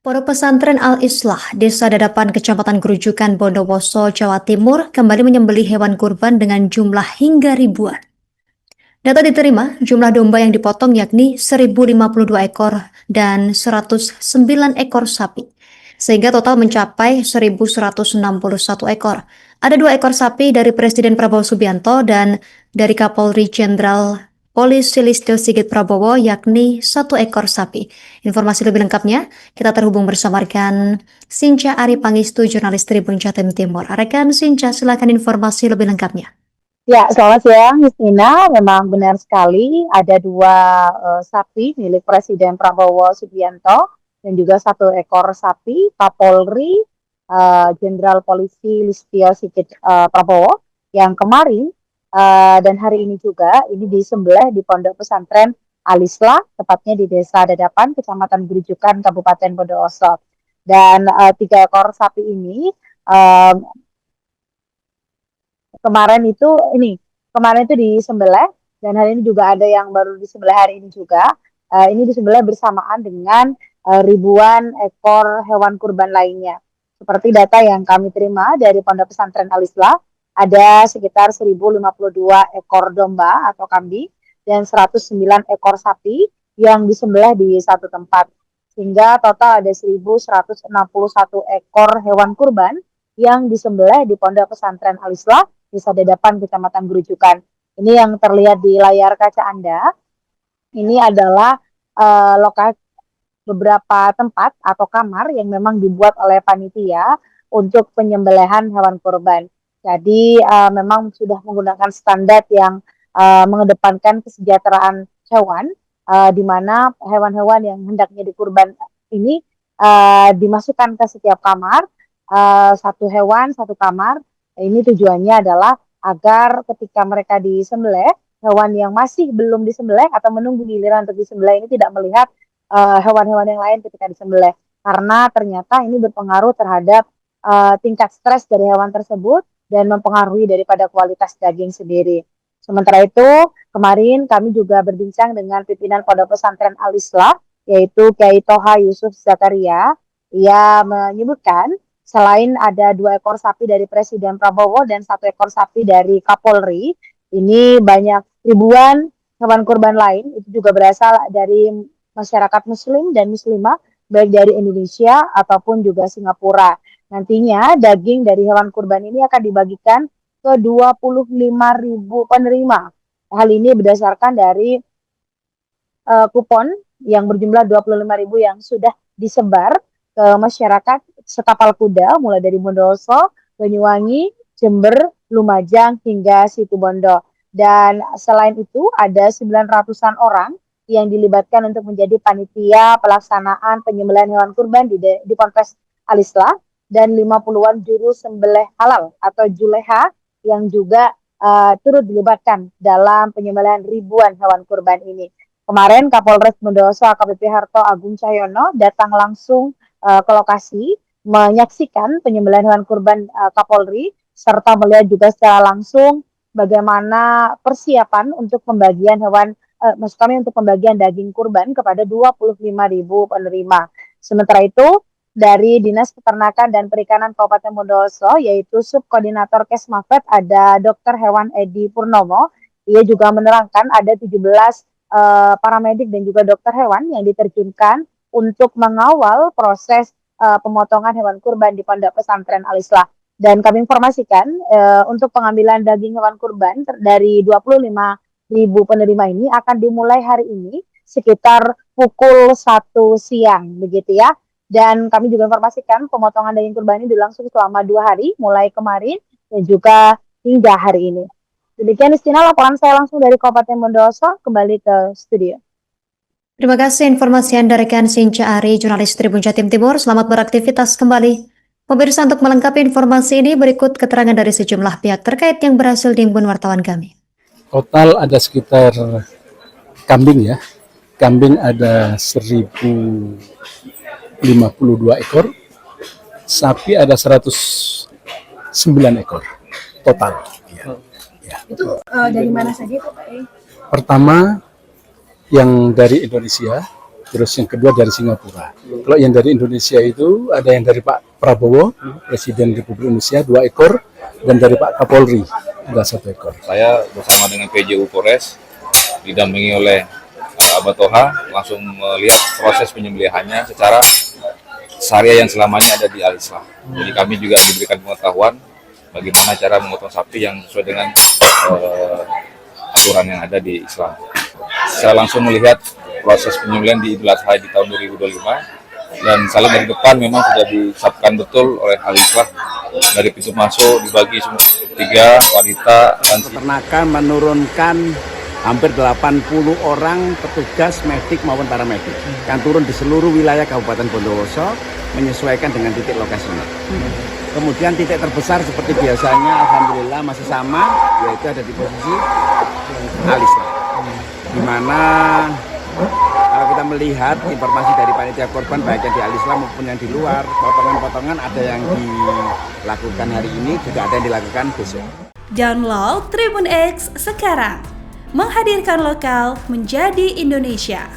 Pondok Pesantren Al-Islah, Desa Dadapan, Kecamatan Grujukan, Bondowoso, Jawa Timur, kembali menyembelih hewan kurban dengan jumlah hingga ribuan. Data diterima, jumlah domba yang dipotong yakni 1.052 ekor dan 109 ekor sapi, sehingga total mencapai 1.161 ekor. Ada 2 ekor sapi dari Presiden Prabowo Subianto dan dari Kapolri Jenderal Polisi Listio Sigit Prabowo, yakni 1 ekor sapi. Informasi lebih lengkapnya, kita terhubung bersama rekan Sinca Ari Pangestu, jurnalis Tribun Jatim Timur. Rekan Sinca, silakan informasi lebih lengkapnya. Ya, selamat siang, Justina. Memang benar sekali ada 2 sapi milik Presiden Prabowo Subianto dan juga 1 ekor sapi Kapolri Jenderal Polisi Listio Sigit Prabowo yang kemarin dan hari ini juga ini disembelih di Pondok Pesantren Al-Islah, tepatnya di Desa Dadapan, Kecamatan Grujukan, Kabupaten Bondowoso. Dan 3 ekor sapi ini kemarin itu disembelih dan hari ini juga ada yang baru disembelih hari ini juga. Ini disembelih bersamaan dengan ribuan ekor hewan kurban lainnya. Seperti data yang kami terima dari Pondok Pesantren Al-Islah, ada sekitar 1.052 ekor domba atau kambing dan 109 ekor sapi yang disembelih di satu tempat. Sehingga total ada 1.161 ekor hewan kurban yang disembelih di Pondok Pesantren Al-Islah, Desa Dadapan, Kecamatan Grujukan. Ini yang terlihat di layar kaca Anda. Ini adalah lokasi beberapa tempat atau kamar yang memang dibuat oleh panitia untuk penyembelihan hewan kurban. Jadi memang sudah menggunakan standar yang mengedepankan kesejahteraan hewan, di mana hewan-hewan yang hendaknya dikurban ini dimasukkan ke setiap kamar, satu hewan, satu kamar. Ini tujuannya adalah agar ketika mereka disembelih, hewan yang masih belum disembelih atau menunggu giliran untuk disembelih ini tidak melihat hewan-hewan yang lain ketika disembelih, karena ternyata ini berpengaruh terhadap tingkat stres dari hewan tersebut dan mempengaruhi daripada kualitas daging sendiri. Sementara itu, kemarin kami juga berbincang dengan pimpinan Pondok Pesantren Al-Islah, yaitu Kiai Toha Yusuf Zakaria. Ia menyebutkan selain ada 2 ekor sapi dari Presiden Prabowo dan 1 ekor sapi dari Kapolri, ini banyak ribuan hewan kurban lain itu juga berasal dari masyarakat Muslim dan Muslimah, baik dari Indonesia ataupun juga Singapura. Nantinya daging dari hewan kurban ini akan dibagikan ke 25.000 penerima. Hal ini berdasarkan dari kupon yang berjumlah 25.000 yang sudah disebar ke masyarakat setapal kuda mulai dari Bondowoso, Banyuwangi, Jember, Lumajang hingga Situbondo. Dan selain itu ada 900-an orang yang dilibatkan untuk menjadi panitia pelaksanaan penyembelihan hewan kurban di Ponpes Al-Islah dan 50-an juru sembelih halal atau juleha yang juga turut dilibatkan dalam penyembelihan ribuan hewan kurban ini. Kemarin Kapolres Bondowoso AKBP Harto Agung Cahyono datang langsung ke lokasi menyaksikan penyembelihan hewan kurban Kapolri serta melihat juga secara langsung bagaimana persiapan untuk pembagian untuk pembagian daging kurban kepada 25.000 penerima. Sementara itu, dari Dinas Peternakan dan Perikanan Kabupaten Bondowoso, yaitu Subkoordinator Kesmafet, ada Dr. Hewan Edi Purnomo. Ia juga menerangkan ada 17 paramedik dan juga dokter hewan yang diterjunkan untuk mengawal proses pemotongan hewan kurban di Pondok Pesantren Al-Islah. Dan kami informasikan untuk pengambilan daging hewan kurban dari 25.000 penerima ini akan dimulai hari ini sekitar pukul 1 siang begitu ya. Dan kami juga informasikan pemotongan daging kurban ini berlangsung selama 2 hari mulai kemarin dan juga hingga hari ini. Demikian Istina, laporan saya langsung dari Kabupaten Bondowoso, kembali ke studio. Terima kasih informasi Anda rekan Sinca Ari, jurnalis Tribun Jatim Timur. Selamat beraktivitas kembali. Pemirsa, untuk melengkapi informasi ini berikut keterangan dari sejumlah pihak terkait yang berhasil dihimpun wartawan kami. Total ada sekitar kambing ya. Kambing ada 1.052 ekor. Sapi ada 109 ekor total. Ya. Itu dari mana saja itu Pak? Pertama yang dari Indonesia terus yang kedua dari Singapura. Kalau yang dari Indonesia itu ada yang dari Pak Prabowo, Presiden Republik Indonesia 2 ekor, dan dari Pak Kapolri ada 1 ekor. Saya bersama dengan PJU Polres didampingi oleh Abah Toha langsung melihat proses penyembelihannya secara syariah yang selamanya ada di Al-Islam. Jadi kami juga diberikan pengetahuan bagaimana cara memotong sapi yang sesuai dengan aturan yang ada di Islam. Saya langsung melihat proses penyembelihan di Idul Adha di tahun 2025 dan saling dari depan memang sudah disabkan betul oleh Al-Islam. Dari pintu masuk dibagi semua 3 wanita dan peternakan menurunkan hampir 80 orang petugas medik maupun paramedik yang turun di seluruh wilayah Kabupaten Bondowoso menyesuaikan dengan titik lokasinya. Kemudian titik terbesar seperti biasanya alhamdulillah masih sama, yaitu ada di posisi Al-Islam. Di mana kalau kita melihat informasi dari panitia korban baik yang di Al-Islam maupun yang di luar, potongan-potongan ada yang dilakukan hari ini, juga ada yang dilakukan besok. Download Tribun X sekarang, menghadirkan lokal menjadi Indonesia.